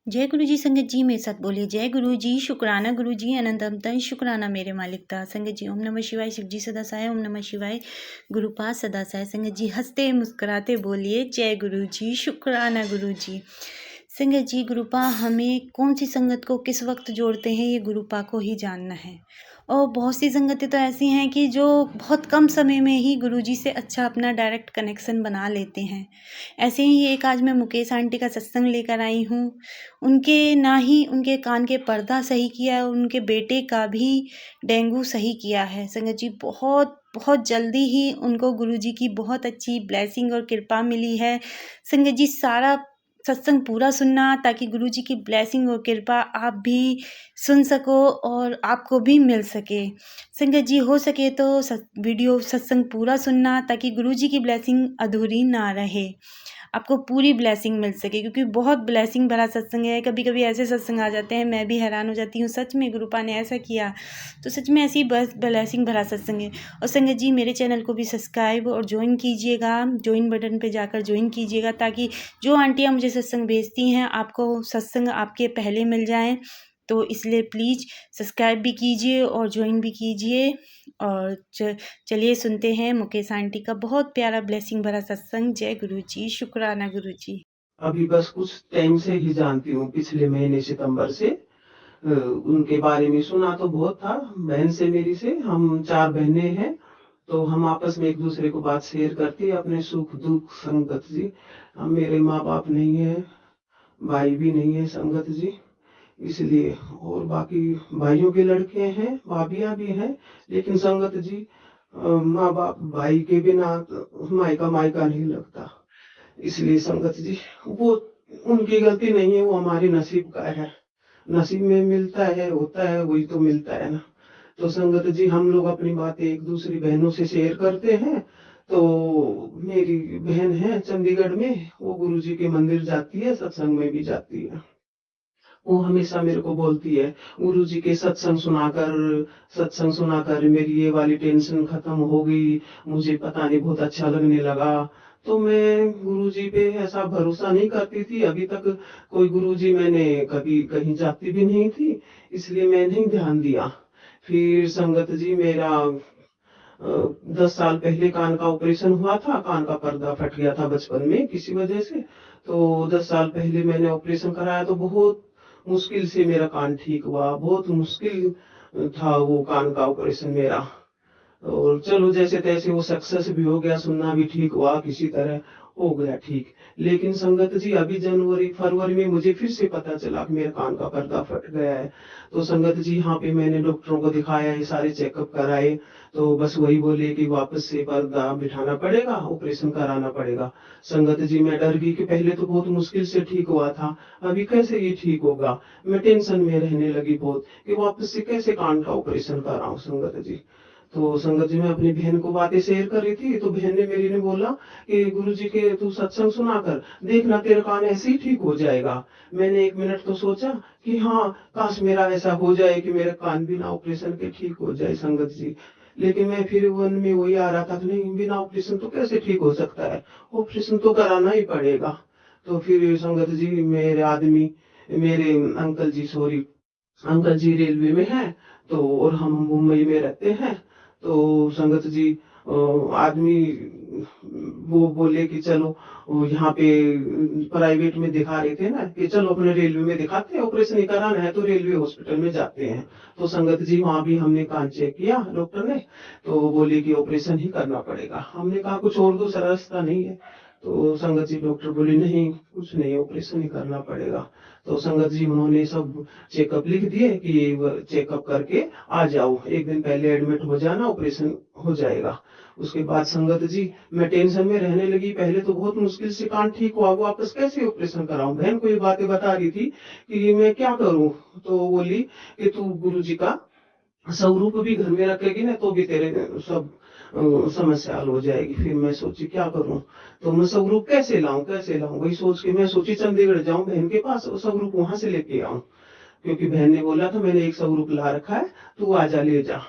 जय गुरु जी। संगत जी मेरे साथ बोलिए जय गुरु जी, शुक्राना गुरु जी, अनंतम शुक्राना मेरे मालिक दा। संगत जी ओम नमः शिवाय, शिव जी सदा सहाय, ओम नमः शिवाय, गुरुपाद सदा सहाय। संगत जी हंसते मुस्कुराते बोलिए जय गुरु जी, शुक्राना गुरु जी। संगत जी गुरुपा हमें कौन सी संगत को किस वक्त जोड़ते हैं ये गुरुपा को ही जानना है। और बहुत सी संगतें तो ऐसी हैं कि जो बहुत कम समय में ही गुरुजी से अच्छा अपना डायरेक्ट कनेक्शन बना लेते हैं। ऐसे ही एक आज मैं मुकेश आंटी का सत्संग लेकर आई हूँ। उनके ना ही उनके कान के पर्दा सही किया है, उनके बेटे का भी डेंगू सही किया है। संगत जी बहुत बहुत जल्दी ही उनको गुरुजी की बहुत अच्छी ब्लेसिंग और कृपा मिली है। संगत जी सारा सत्संग पूरा सुनना ताकि गुरुजी की ब्लेसिंग और कृपा आप भी सुन सको और आपको भी मिल सके। संगत जी हो सके तो वीडियो सत्संग पूरा सुनना ताकि गुरुजी की ब्लेसिंग अधूरी ना रहे, आपको पूरी ब्लेसिंग मिल सके, क्योंकि बहुत ब्लेसिंग भरा सत्संग है। कभी कभी ऐसे सत्संग आ जाते हैं मैं भी हैरान हो जाती हूँ, सच में गुरुपा ने ऐसा किया, तो सच में ऐसी बस ब्लेसिंग भरा सत्संग है। और संगत जी मेरे चैनल को भी सब्सक्राइब और ज्वाइन कीजिएगा, ज्वाइन बटन पे जाकर ज्वाइन कीजिएगा ताकि जो आंटियाँ मुझे सत्संग भेजती हैं आपको सत्संग आपके पहले मिल जाएँ। तो इसलिए प्लीज़ सब्सक्राइब भी कीजिए और ज्वाइन भी कीजिए। और चलिए सुनते हैं मुकेश आंटी का बहुत प्यारा ब्लेसिंग भरा सत्संग। जय गुरु जी, शुक्राना गुरु जी। अभी बस कुछ टाइम से ही जानती हूँ, पिछले महीने सितंबर से। उनके बारे में सुना तो बहुत था, बहन से मेरी से, हम 4 बहनें हैं, तो हम आपस में एक दूसरे को बात शेयर करते हैं, अपने सुख दुख। संगत जी मेरे माँ बाप नहीं है, भाई भी नहीं है संगत जी, इसलिए। और बाकी भाइयों के लड़के हैं, भाभियां भी हैं, लेकिन संगत जी माँ बाप भाई के बिना तो मायका मायका नहीं लगता। इसलिए संगत जी वो उनकी गलती नहीं है, वो हमारे नसीब का है। नसीब में मिलता है, होता है, वही तो मिलता है ना। तो संगत जी हम लोग अपनी बातें एक दूसरी बहनों से शेयर करते हैं। तो मेरी बहन है चंडीगढ़ में, वो गुरुजी के मंदिर जाती है, सत्संग में भी जाती है। वो हमेशा मेरे को बोलती है, गुरुजी के सत्संग सुनाकर मेरी ये वाली टेंशन खत्म हो गई, मुझे पता नहीं बहुत अच्छा लगने लगा। तो मैं गुरुजी पे ऐसा भरोसा नहीं करती थी अभी तक, कोई गुरुजी मैंने कभी कहीं जाती भी नहीं थी, इसलिए मैं नहीं ध्यान दिया। फिर संगत जी मेरा 10 साल पहले कान का ऑपरेशन हुआ था, कान का पर्दा फट गया था बचपन में किसी वजह से। तो 10 साल पहले मैंने ऑपरेशन कराया, तो बहुत मुश्किल से मेरा कान ठीक हुआ, बहुत मुश्किल था वो कान का ऑपरेशन मेरा। और चलो जैसे तैसे वो सक्सेस भी हो गया, सुनना भी ठीक हुआ, किसी तरह हो गया ठीक। लेकिन संगत जी अभी जनवरी फरवरी में मुझे फिर से पता चला कि मेरे कान का पर्दा फट गया है। तो संगत जी यहाँ पे मैंने डॉक्टरों को दिखाया, ये सारे चेकअप कराए, तो बस वही बोले कि वापस से पर्दा बिठाना पड़ेगा, ऑपरेशन कराना पड़ेगा। संगत जी मैं डर गई कि पहले तो बहुत मुश्किल से ठीक हुआ था, अभी कैसे ये ठीक होगा। मैं टेंशन में रहने लगी बहुत कि वापस से कैसे कान का ऑपरेशन कराऊं संगत जी। तो संगत जी मैं अपनी बहन को बातें शेयर कर रही थी, तो बहन ने मेरी ने बोला कि गुरुजी के तू सत्संग सुना कर देखना, तेरा कान ऐसे ही ठीक हो जाएगा। मैंने 1 मिनट तो सोचा कि हाँ काश मेरा ऐसा हो जाए कि मेरा कान बिना ऑपरेशन के ठीक हो जाए संगत जी। लेकिन मैं फिर मन में वही आ रहा था कि नहीं, बिना ऑपरेशन तो कैसे ठीक हो सकता है, ऑपरेशन तो कराना ही पड़ेगा। तो फिर संगत जी मेरे अंकल जी, सॉरी, अंकल जी रेलवे में है, तो और हम मुंबई में रहते हैं। तो संगत जी आदमी वो बोले कि चलो, यहाँ पे प्राइवेट में दिखा रहे थे ना, कि चलो अपने रेलवे में दिखाते हैं, ऑपरेशन ही कराना है तो रेलवे हॉस्पिटल में जाते हैं। तो संगत जी वहां भी हमने कान चेक किया डॉक्टर ने, तो बोले कि ऑपरेशन ही करना पड़ेगा। हमने कहा कुछ और दूसरा रास्ता नहीं है। तो संगत जी डॉक्टर बोले नहीं कुछ नहीं, ऑपरेशन ही करना पड़ेगा। तो संगत जी उन्होंने सब चेकअप लिख दिए कि चेकअप करके आ जाओ, एक दिन पहले एडमिट हो जाना, ऑपरेशन हो जाएगा। उसके बाद संगत जी मैं टेंशन में रहने लगी, पहले तो बहुत मुश्किल से कान ठीक हुआ, वापस कैसे ऑपरेशन कराऊं। बहन को ये बातें बता रही थी कि मैं क्या करूं। तो बोली कि तू गुरु जी का स्वरूप भी घर में रखेगी ना, तो भी तेरे सब समस्या हल हो जाएगी। फिर मैं सोची क्या करूं, तो मैं स्वरूप कैसे लाऊं, वही सोच के मैं सोची चंडीगढ़ जाऊं बहन के पास और स्वरूप वहां से लेके आऊं, क्योंकि बहन ने बोला था मैंने एक स्वरूप ला रखा है, तू आजा ले जा।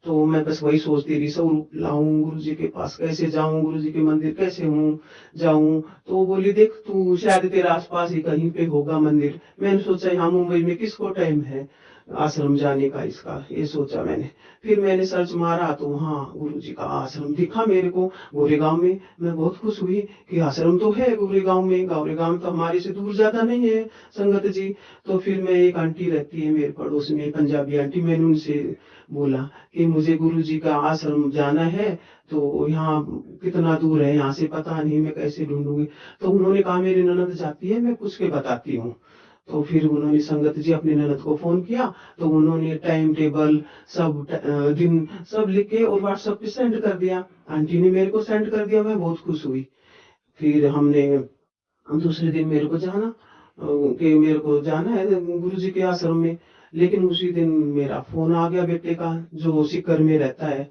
तो मैं बस वही सोचती रही, स्वरूप लाऊं गुरु जी के पास, कैसे जाऊं गुरु जी के मंदिर, कैसे हूँ जाऊं। तो वो बोली देख तू शायद तेरे आसपास ही कहीं पे होगा मंदिर। मैंने सोचा यहाँ मुंबई में किसको टाइम है आश्रम जाने का, इसका ये सोचा मैंने। फिर मैंने सर्च मारा तो वहाँ गुरु जी का आश्रम दिखा मेरे को गोरेगांव में। मैं बहुत खुश हुई कि आश्रम तो है गोरेगांव में, गोरेगांव तो हमारे से दूर ज्यादा नहीं है संगत जी। तो फिर मैं, एक आंटी रहती है मेरे पड़ोस में, पंजाबी आंटी, मैंने उनसे बोला कि मुझे गुरु जी का आश्रम जाना है, तो यहाँ कितना दूर है यहाँ से, पता नहीं मैं कैसे ढूंढूंगी। तो उन्होंने कहा मेरी ननद जाती है, मैं पूछ के बताती हूँ। तो फिर उन्होंने संगत जी अपनी ननद को फोन किया, तो उन्होंने टाइम टेबल सब दिन सब लिख के और व्हाट्सएप पे सेंड कर दिया। आंटी ने मेरे को सेंड कर दिया, मैं बहुत खुश हुई। फिर हमने दूसरे दिन मेरे को जाना कि मेरे को जाना है गुरु जी के आश्रम में। लेकिन उसी दिन मेरा फोन आ गया बेटे का, जो सीकर में रहता है।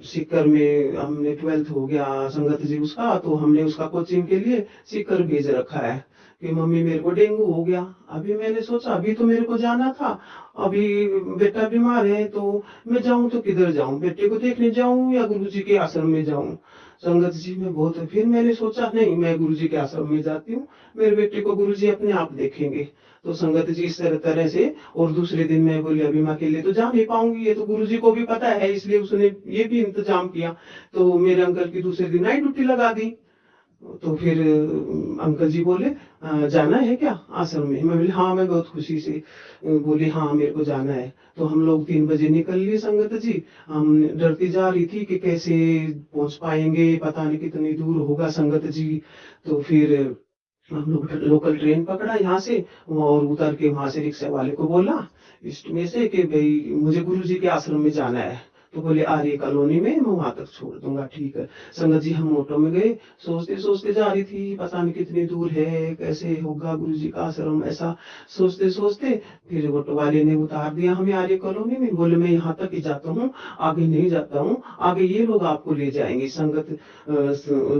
सीकर में हमने 12th हो गया संगत जी उसका, तो हमने उसका कोचिंग के लिए सीकर भेज रखा है कि मम्मी मेरे को डेंगू हो गया। अभी मैंने सोचा अभी तो मेरे को जाना था, अभी बेटा बीमार है, तो मैं जाऊं तो किधर जाऊं, बेटे को देखने जाऊं या गुरु जी के आश्रम में जाऊं। संगत जी में बहुत, फिर मैंने सोचा नहीं, मैं गुरु जी के आश्रम में जाती हूँ, मेरे बेटे को गुरु जी अपने आप देखेंगे। तो संगत जी इस तरह से। और दूसरे दिन मैं बोली अभी मैं अकेले तो जा नहीं पाऊंगी, ये तो गुरु जी को भी पता है, इसलिए उसने ये भी इंतजाम किया। तो मेरे अंकल की दूसरे दिन नाइट ड्यूटी लगा दी। तो फिर अंकल जी बोले जाना है क्या आश्रम में? मैं बोली हाँ, मैं बहुत खुशी से बोली हाँ मेरे को जाना है। तो हम लोग 3 बजे निकल लिए संगत जी। हम डरती जा रही थी कि कैसे पहुंच पाएंगे, पता नहीं कितनी दूर होगा संगत जी। तो फिर हम लोग लोकल ट्रेन पकड़ा यहाँ से, और उतर के वहां से रिक्शा वाले को बोला इस्ट में से कि भाई मुझे गुरु जी के आश्रम में जाना है। तो बोले आर्य कॉलोनी में, मैं वहां तक छोड़ दूंगा। ठीक है संगत जी, हम ऑटो में गए, सोचते सोचते जा रही थी पता नहीं कितनी दूर है, कैसे होगा गुरु जी का आश्रम, ऐसा सोचते सोचते फिर ऑटो वाले ने उतार दिया हमें आर्य कॉलोनी में। बोले मैं यहाँ तक ही जाता हूँ, आगे नहीं जाता हूँ, आगे ये लोग आपको ले जाएंगे। संगत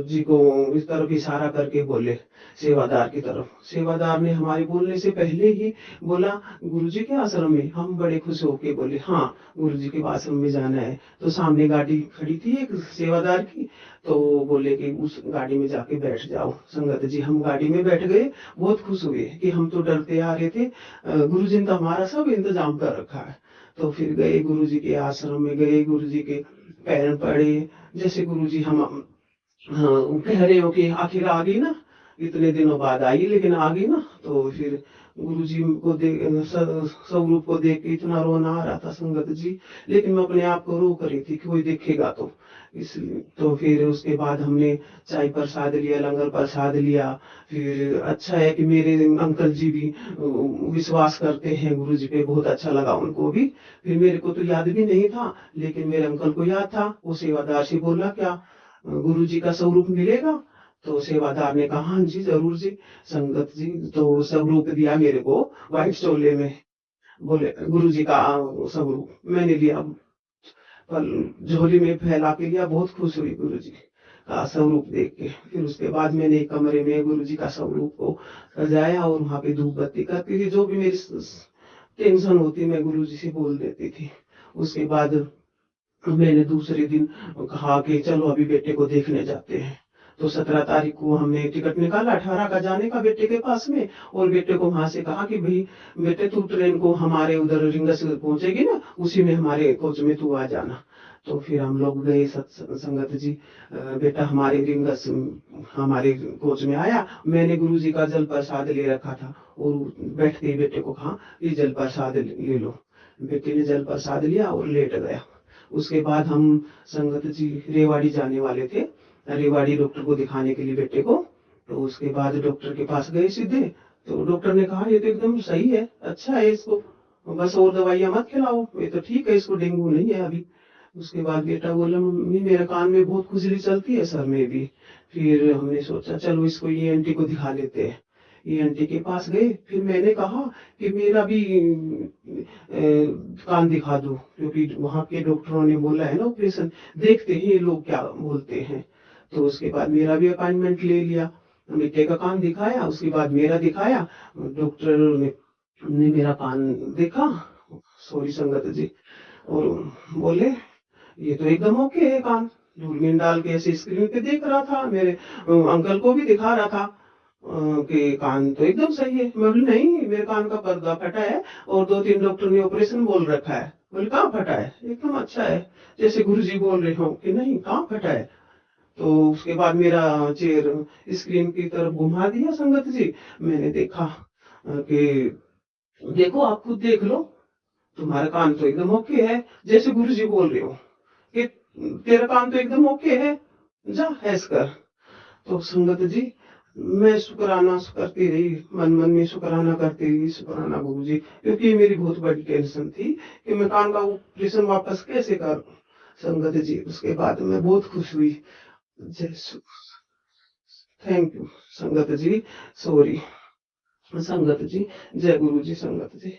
जी को इस तरफ इशारा करके बोले सेवादार की तरफ। सेवादार ने हमारे बोलने से पहले ही बोला गुरुजी के आश्रम में। हम बड़े खुश होके बोले हाँ गुरुजी के आश्रम में जाना है। तो सामने गाड़ी खड़ी थी एक सेवादार की, तो बोले कि उस गाड़ी में जाके बैठ जाओ। संगत जी हम गाड़ी में बैठ गए, बहुत खुश हुए कि हम तो डरते आ रहे थे, गुरुजी ने तो हमारा सब इंतजाम कर रखा है। तो फिर गए गुरुजी के आश्रम में, गए गुरुजी के पैर पड़े, जैसे गुरुजी हम हाँ, कह रहे हो कि आखिर आ गई ना, इतने दिनों बाद आई लेकिन आ गई ना। तो फिर गुरुजी को देख, स्वरूप को देख के इतना रोना आ रहा था संगत जी, लेकिन मैं अपने आप को रो कर रही थी कि कोई देखेगा तो इसलिए। तो फिर उसके बाद हमने चाय प्रसाद लिया, लंगर प्रसाद लिया। फिर अच्छा है कि मेरे अंकल जी भी विश्वास करते हैं गुरु जी पे, बहुत अच्छा लगा उनको भी। फिर मेरे को तो याद भी नहीं था, लेकिन मेरे अंकल को याद था। वो सेवादार से बोला क्या गुरु जी का स्वरूप मिलेगा? तो सेवादार ने कहा हाँ जी जरूर जी। संगत जी तो स्वरूप दिया मेरे को व्हाइट चोले में। बोले गुरु जी का स्वरूप मैंने लिया, पर झोली में फैला के लिया, बहुत खुश हुई गुरु जी का स्वरूप देख के। फिर उसके बाद मैंने एक कमरे में गुरु जी का स्वरूप को सजाया और वहां पे धूप बत्ती करती थी। जो भी मेरी टेंशन होती मैं गुरु जी से बोल देती थी। उसके बाद मैंने दूसरे दिन कहा कि चलो अभी बेटे को देखने जाते हैं। तो 17 तारीख को हमने टिकट निकाला 18 का जाने का बेटे के पास में, और बेटे को वहां से कहा कि भाई बेटे तू ट्रेन को हमारे उधर रिंगस पहुंचेगी ना, उसी में हमारे कोच में तू आ जाना। तो फिर हम लोग गए संगत जी। बेटा हमारे रिंगस हमारे कोच में आया। मैंने गुरु जी का जल प्रसाद ले रखा था, और बैठते ही बेटे को कहा ये जल प्रसाद ले लो। बेटे ने जल प्रसाद लिया और लेट गया। उसके बाद हम संगत जी रेवाड़ी जाने वाले थे, रेवाड़ी डॉक्टर को दिखाने के लिए बेटे को। तो उसके बाद डॉक्टर के पास गए सीधे। तो डॉक्टर ने कहा ये तो एकदम सही है, अच्छा है, इसको बस और दवाइयां मत खिलाओ, ये तो ठीक है, इसको डेंगू नहीं है अभी। उसके बाद बेटा बोला मम्मी मेरे कान में बहुत खुजली चलती है, सर में भी। फिर हमने सोचा चलो इसको ईएनटी को दिखा लेते हैं। ईएनटी के पास गए। फिर मैंने कहा कि मेरा भी कान दिखा दो, क्योंकि वहां के डॉक्टरों ने बोला है ना ऑपरेशन, देखते हैं ये लोग क्या बोलते हैं। तो उसके बाद मेरा भी अपॉइंटमेंट ले लिया, बेटे का कान दिखाया, उसके बाद मेरा दिखाया। डॉक्टर ने मेरा कान देखा, सॉरी संगत जी, और बोले ये तो एकदम ओके है कान। दूरबीन डाल के ऐसे स्क्रीन पे देख रहा था, मेरे अंकल को भी दिखा रहा था कि कान तो एकदम सही है। मैं बोली नहीं, मेरे कान का पर्दा फटा है और 2-3 डॉक्टर ने ऑपरेशन बोल रखा है। बोले कहाँ फटा है, एकदम अच्छा है, जैसे गुरुजी बोल रहे हो कि नहीं कहाँ फटा है। तो उसके बाद मेरा चेयर स्क्रीन की तरफ घुमा दिया संगत जी। मैंने देखा कि देखो आप खुद देख लो, तुम्हारा कान तो एकदम ओके है, जैसे गुरुजी बोल रहे हो कि तेरा कान तो एकदम ओके है, जा ऐस कर। तो संगत जी मैं शुक्राना करती रही, मन मन में शुक्राना करती रही, शुक्राना गुरु जी, क्योंकि मेरी बहुत बड़ी टेंशन थी कि मैं कान का ऑपरेशन वापस कैसे करूं। संगत जी उसके बाद मैं बहुत खुश हुई। जय थैंक यू संगत जी, सॉरी संगत जी, जय गुरु जी संगत जी।